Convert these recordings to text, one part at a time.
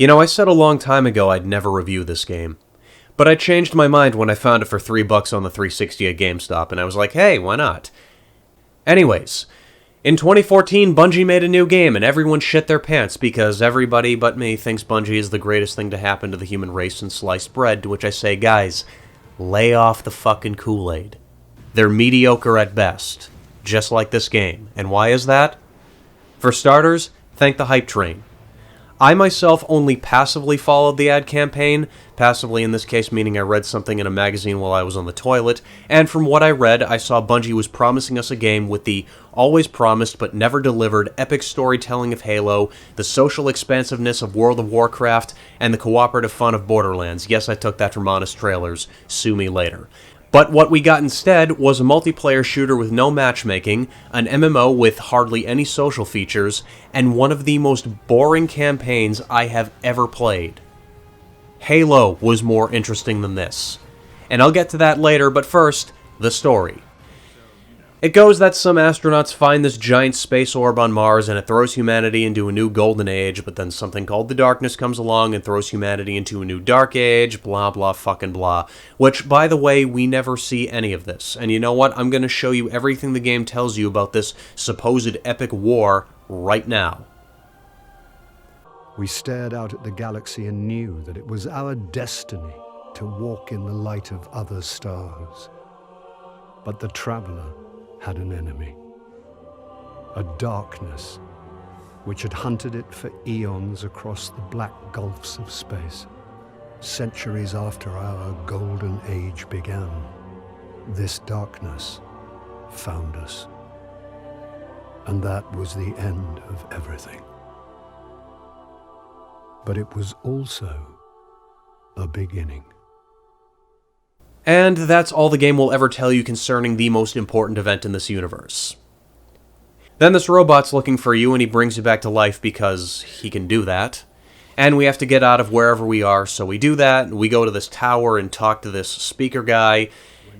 You know, I said a long time ago I'd never review this game. But I changed my mind when I found it for $3 on the 360 at GameStop, and I was like, hey, why not? Anyways, in 2014, Bungie made a new game, and everyone shit their pants because everybody but me thinks Bungie is the greatest thing to happen to the human race since sliced bread, to which I say, guys, lay off the fucking Kool-Aid. They're mediocre at best, just like this game. And why is that? For starters, thank the hype train. I myself only passively followed the ad campaign, passively in this case meaning I read something in a magazine while I was on the toilet, and from what I read, I saw Bungie was promising us a game with the always promised but never delivered epic storytelling of Halo, the social expansiveness of World of Warcraft, and the cooperative fun of Borderlands. Yes, I took that from Honest Trailers. Sue me later. But what we got instead was a multiplayer shooter with no matchmaking, an MMO with hardly any social features, and one of the most boring campaigns I have ever played. Halo was more interesting than this. And I'll get to that later, but first, the story. It goes that some astronauts find this giant space orb on Mars and it throws humanity into a new golden age, but then something called the darkness comes along and throws humanity into a new dark age, blah blah fucking blah. Which, by the way, we never see any of this. And you know what? I'm going to show you everything the game tells you about this supposed epic war right now. We stared out at the galaxy and knew that it was our destiny to walk in the light of other stars. But the traveler had an enemy, a darkness which had hunted it for eons across the black gulfs of space. Centuries after our golden age began, this darkness found us. And that was the end of everything. But it was also a beginning. And that's all the game will ever tell you concerning the most important event in this universe. Then this robot's looking for you and he brings you back to life because he can do that. And we have to get out of wherever we are, so we do that, and we go to this tower and talk to this speaker guy.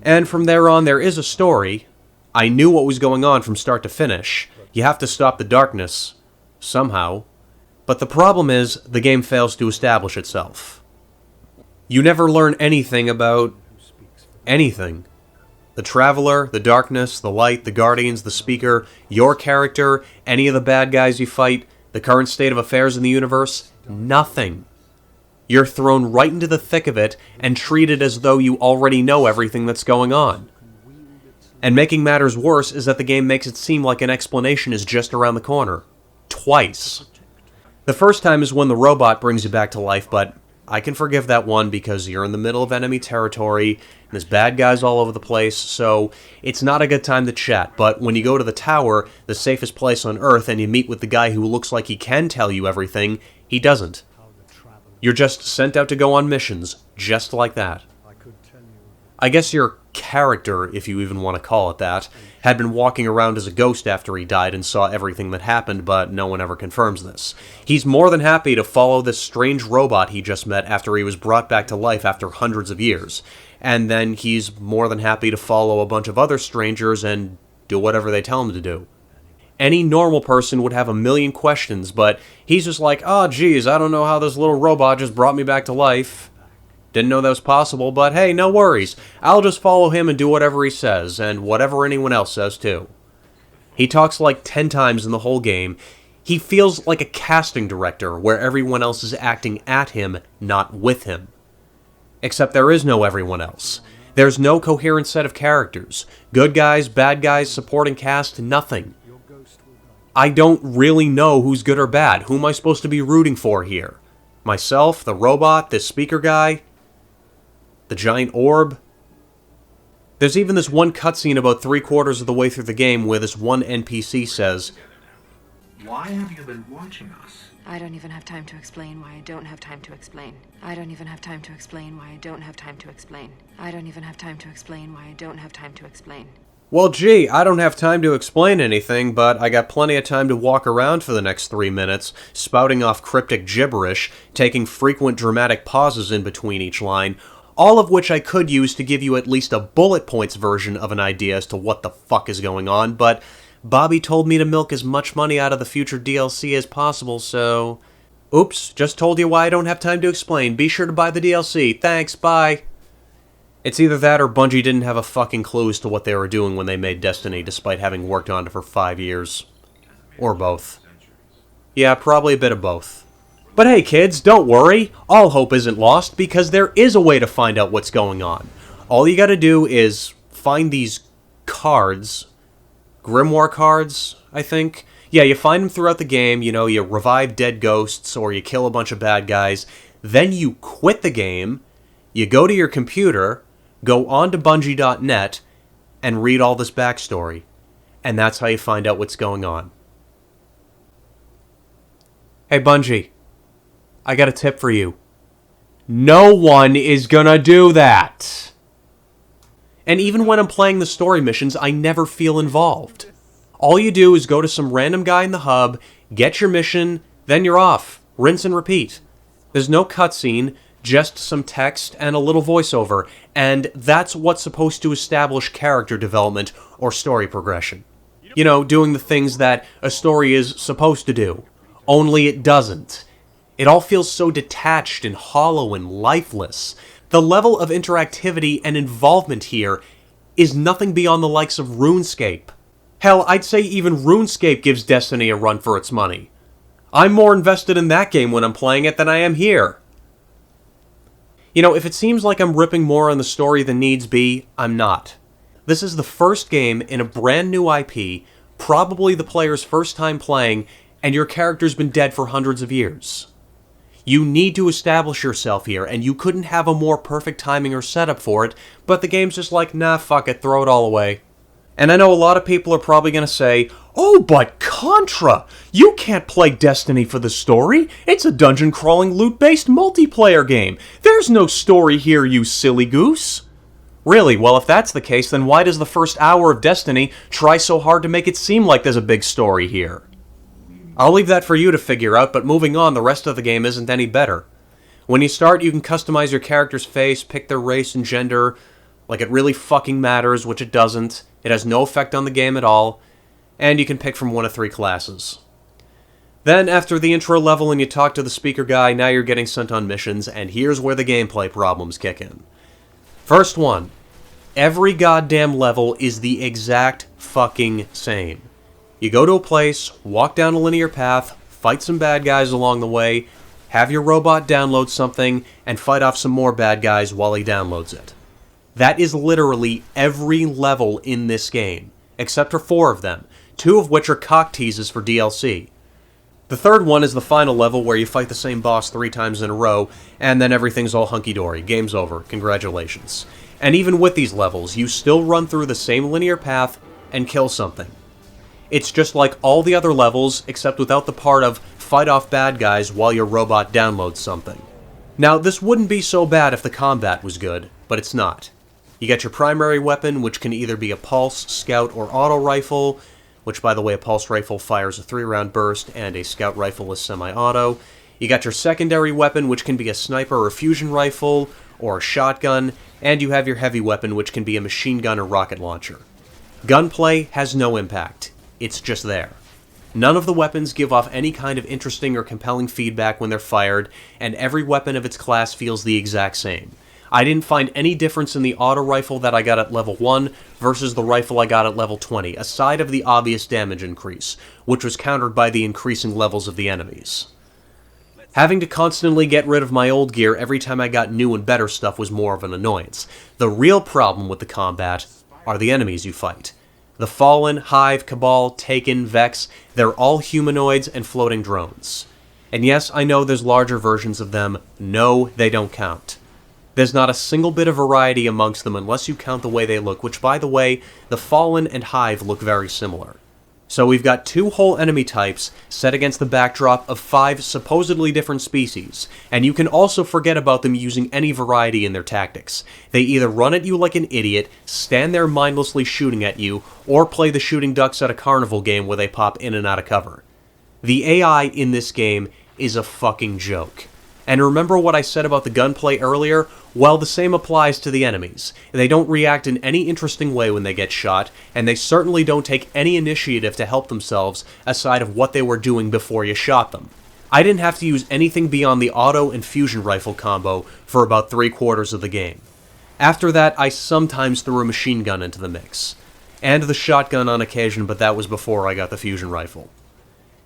And from there on, there is a story. I knew what was going on from start to finish. You have to stop the darkness, somehow. But the problem is, the game fails to establish itself. You never learn anything about anything. The Traveler, the Darkness, the Light, the Guardians, the Speaker, your character, any of the bad guys you fight, the current state of affairs in the universe, nothing. You're thrown right into the thick of it and treated as though you already know everything that's going on. And making matters worse is that the game makes it seem like an explanation is just around the corner. Twice. The first time is when the robot brings you back to life, but I can forgive that one because you're in the middle of enemy territory, and there's bad guys all over the place, so it's not a good time to chat. But when you go to the tower, the safest place on Earth, and you meet with the guy who looks like he can tell you everything, he doesn't. You're just sent out to go on missions, just like that. I guess your character, if you even want to call it that, had been walking around as a ghost after he died and saw everything that happened, but no one ever confirms this. He's more than happy to follow this strange robot he just met after he was brought back to life after hundreds of years. And then he's more than happy to follow a bunch of other strangers and do whatever they tell him to do. Any normal person would have a million questions, but he's just like, oh geez, I don't know how this little robot just brought me back to life. Didn't know that was possible, but hey, no worries. I'll just follow him and do whatever he says, and whatever anyone else says too. He talks like 10 times in the whole game. He feels like a casting director, where everyone else is acting at him, not with him. Except there is no everyone else. There's no coherent set of characters. Good guys, bad guys, supporting cast, nothing. I don't really know who's good or bad. Who am I supposed to be rooting for here? Myself, the robot, this speaker guy? The giant orb? There's even this one cutscene about 3/4 of the way through the game where this one NPC says, "Why have you been watching us?" I don't even have time to explain why I don't have time to explain. I don't even have time to explain why I don't have time to explain. I don't even have time to explain why I don't have time to explain. well, gee, I don't have time to explain anything, but I got plenty of time to walk around for the next 3 minutes, spouting off cryptic gibberish, taking frequent dramatic pauses in between each line, all of which I could use to give you at least a bullet points version of an idea as to what the fuck is going on, but Bobby told me to milk as much money out of the future DLC as possible, so Oops, just told you why I don't have time to explain. Be sure to buy the DLC. Thanks, bye. It's either that or Bungie didn't have a fucking clue as to what they were doing when they made Destiny, despite having worked on it for 5 years. Or both. Yeah, probably a bit of both. But hey kids, don't worry. All hope isn't lost, because there is a way to find out what's going on. All you gotta do is find these cards. Grimoire cards, I think. Yeah, you find them throughout the game. You know, you revive dead ghosts, or you kill a bunch of bad guys. Then you quit the game. You go to your computer, go on to Bungie.net, and read all this backstory. And that's how you find out what's going on. Hey Bungie, I got a tip for you. No one is gonna do that. And even when I'm playing the story missions, I never feel involved. All you do is go to some random guy in the hub, get your mission, then you're off. Rinse and repeat. There's no cutscene, just some text and a little voiceover, and that's what's supposed to establish character development or story progression. You know, doing the things that a story is supposed to do. Only it doesn't. It all feels so detached and hollow and lifeless. The level of interactivity and involvement here is nothing beyond the likes of RuneScape. Hell, I'd say even RuneScape gives Destiny a run for its money. I'm more invested in that game when I'm playing it than I am here. You know, if it seems like I'm ripping more on the story than needs be, I'm not. This is the first game in a brand new IP, probably the player's first time playing, and your character's been dead for hundreds of years. You need to establish yourself here, and you couldn't have a more perfect timing or setup for it, but the game's just like, nah, fuck it, throw it all away. And I know a lot of people are probably going to say, oh, but Contra! You can't play Destiny for the story! It's a dungeon-crawling, loot-based multiplayer game! There's no story here, you silly goose! Really? Well, if that's the case, then why does the first hour of Destiny try so hard to make it seem like there's a big story here? I'll leave that for you to figure out, but moving on, the rest of the game isn't any better. When you start, you can customize your character's face, pick their race and gender, like it really fucking matters, which it doesn't. It has no effect on the game at all, and you can pick from one of 3 classes. Then, after the intro level and you talk to the speaker guy, now you're getting sent on missions, and here's where the gameplay problems kick in. First one, every goddamn level is the exact fucking same. You go to a place, walk down a linear path, fight some bad guys along the way, have your robot download something, and fight off some more bad guys while he downloads it. That is literally every level in this game, except for 4 of them, 2 of which are cock teases for DLC. The third one is the final level where you fight the same boss 3 times in a row, and then everything's all hunky-dory. Game's over. Congratulations. And even with these levels, you still run through the same linear path and kill something. It's just like all the other levels, except without the part of fight off bad guys while your robot downloads something. Now, this wouldn't be so bad if the combat was good, but it's not. You get your primary weapon, which can either be a pulse, scout, or auto rifle, which, by the way, a pulse rifle fires a 3-round burst, and a scout rifle is semi-auto. You got your secondary weapon, which can be a sniper or fusion rifle, or a shotgun, and you have your heavy weapon, which can be a machine gun or rocket launcher. Gunplay has no impact. It's just there. None of the weapons give off any kind of interesting or compelling feedback when they're fired, and every weapon of its class feels the exact same. I didn't find any difference in the auto rifle that I got at level 1 versus the rifle I got at level 20, aside of the obvious damage increase, which was countered by the increasing levels of the enemies. Having to constantly get rid of my old gear every time I got new and better stuff was more of an annoyance. The real problem with the combat are the enemies you fight. The Fallen, Hive, Cabal, Taken, Vex, they're all humanoids and floating drones. And yes, I know there's larger versions of them. No, they don't count. There's not a single bit of variety amongst them unless you count the way they look, which, by the way, the Fallen and Hive look very similar. So we've got 2 whole enemy types set against the backdrop of 5 supposedly different species, and you can also forget about them using any variety in their tactics. They either run at you like an idiot, stand there mindlessly shooting at you, or play the shooting ducks at a carnival game where they pop in and out of cover. The AI in this game is a fucking joke. And remember what I said about the gunplay earlier? Well, the same applies to the enemies. They don't react in any interesting way when they get shot, and they certainly don't take any initiative to help themselves aside of what they were doing before you shot them. I didn't have to use anything beyond the auto and fusion rifle combo for about 3/4 of the game. After that, I sometimes threw a machine gun into the mix. And the shotgun on occasion, but that was before I got the fusion rifle.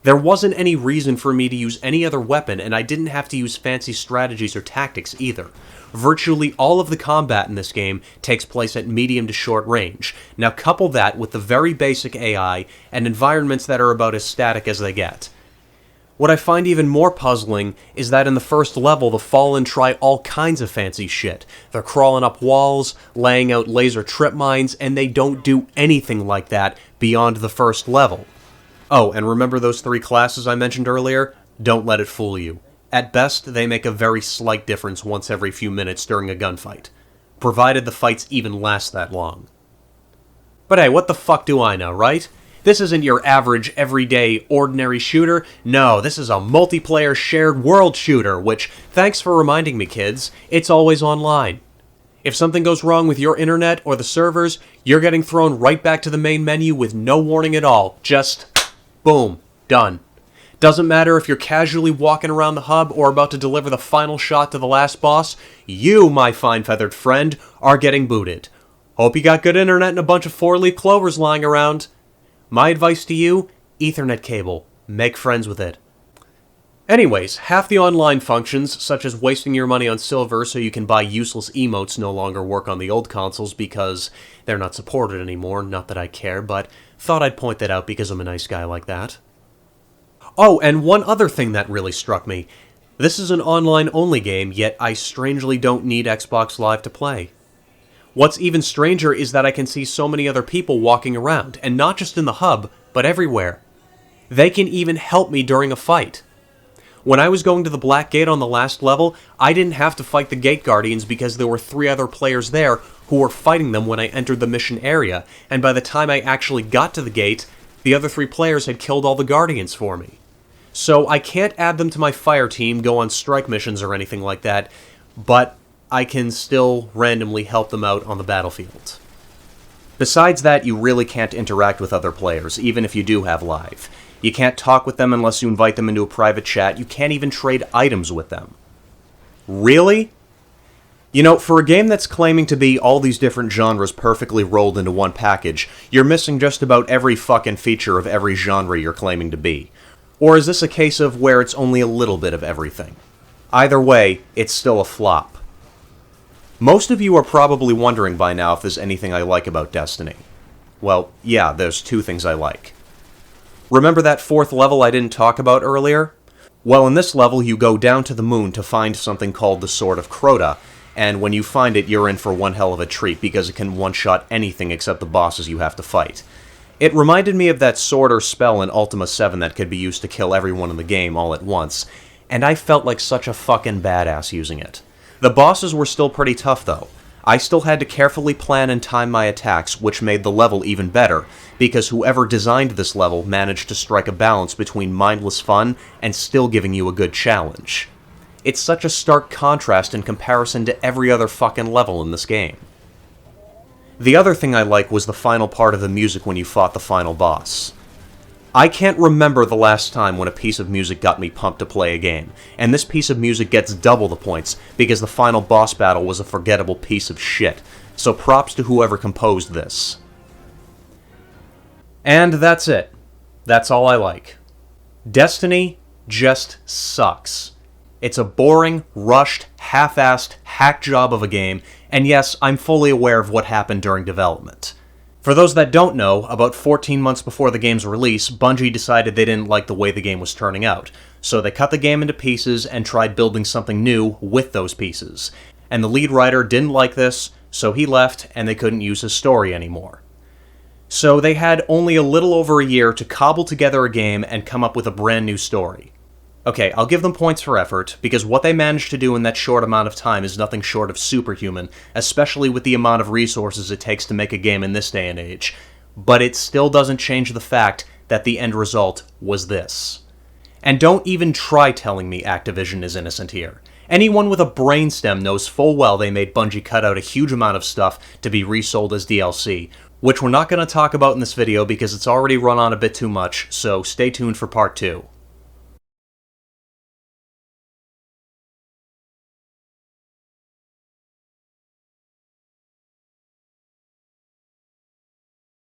There wasn't any reason for me to use any other weapon, and I didn't have to use fancy strategies or tactics either. Virtually all of the combat in this game takes place at medium to short range. Now couple that with the very basic AI and environments that are about as static as they get. What I find even more puzzling is that in the first level, the Fallen try all kinds of fancy shit. They're crawling up walls, laying out laser trip mines, and they don't do anything like that beyond the first level. Oh, and remember those 3 classes I mentioned earlier? Don't let it fool you. At best, they make a very slight difference once every few minutes during a gunfight, provided the fights even last that long. But hey, what the fuck do I know, right? This isn't your average, everyday, ordinary shooter. No, this is a multiplayer shared world shooter, which, thanks for reminding me, kids, it's always online. If something goes wrong with your internet or the servers, you're getting thrown right back to the main menu with no warning at all. Just, boom, done. Doesn't matter if you're casually walking around the hub or about to deliver the final shot to the last boss, you, my fine feathered friend, are getting booted. Hope you got good internet and a bunch of 4-leaf clovers lying around. My advice to you, Ethernet cable. Make friends with it. Anyways, half the online functions, such as wasting your money on silver so you can buy useless emotes, no longer work on the old consoles because they're not supported anymore. Not that I care, but thought I'd point that out because I'm a nice guy like that. Oh, and one other thing that really struck me. This is an online-only game, yet I strangely don't need Xbox Live to play. What's even stranger is that I can see so many other people walking around, and not just in the hub, but everywhere. They can even help me during a fight. When I was going to the Black Gate on the last level, I didn't have to fight the Gate Guardians because there were 3 other players there who were fighting them when I entered the mission area, and by the time I actually got to the gate, the other 3 players had killed all the Guardians for me. So I can't add them to my fire team, go on strike missions or anything like that, but I can still randomly help them out on the battlefield. Besides that, you really can't interact with other players, even if you do have live. You can't talk with them unless you invite them into a private chat. You can't even trade items with them. Really? You know, for a game that's claiming to be all these different genres perfectly rolled into one package, you're missing just about every fucking feature of every genre you're claiming to be. Or is this a case of where it's only a little bit of everything? Either way, it's still a flop. Most of you are probably wondering by now if there's anything I like about Destiny. Well, yeah, there's 2 things I like. Remember that 4th level I didn't talk about earlier? Well, in this level you go down to the moon to find something called the Sword of Crota, and when you find it you're in for one hell of a treat because it can one-shot anything except the bosses you have to fight. It reminded me of that sword or spell in Ultima 7 that could be used to kill everyone in the game all at once, and I felt like such a fucking badass using it. The bosses were still pretty tough though. I still had to carefully plan and time my attacks, which made the level even better, because whoever designed this level managed to strike a balance between mindless fun and still giving you a good challenge. It's such a stark contrast in comparison to every other fucking level in this game. The other thing I like was the final part of the music when you fought the final boss. I can't remember the last time when a piece of music got me pumped to play a game, and this piece of music gets double the points because the final boss battle was a forgettable piece of shit, so props to whoever composed this. And that's it. That's all I like. Destiny just sucks. It's a boring, rushed, half-assed hack job of a game, and yes, I'm fully aware of what happened during development. For those that don't know, about 14 months before the game's release, Bungie decided they didn't like the way the game was turning out, so they cut the game into pieces and tried building something new with those pieces. And the lead writer didn't like this, so he left and they couldn't use his story anymore. So they had only a little over a year to cobble together a game and come up with a brand new story. Okay, I'll give them points for effort, because what they managed to do in that short amount of time is nothing short of superhuman, especially with the amount of resources it takes to make a game in this day and age. But it still doesn't change the fact that the end result was this. And don't even try telling me Activision is innocent here. Anyone with a brainstem knows full well they made Bungie cut out a huge amount of stuff to be resold as DLC, which we're not going to talk about in this video because it's already run on a bit too much, so stay tuned for part 2.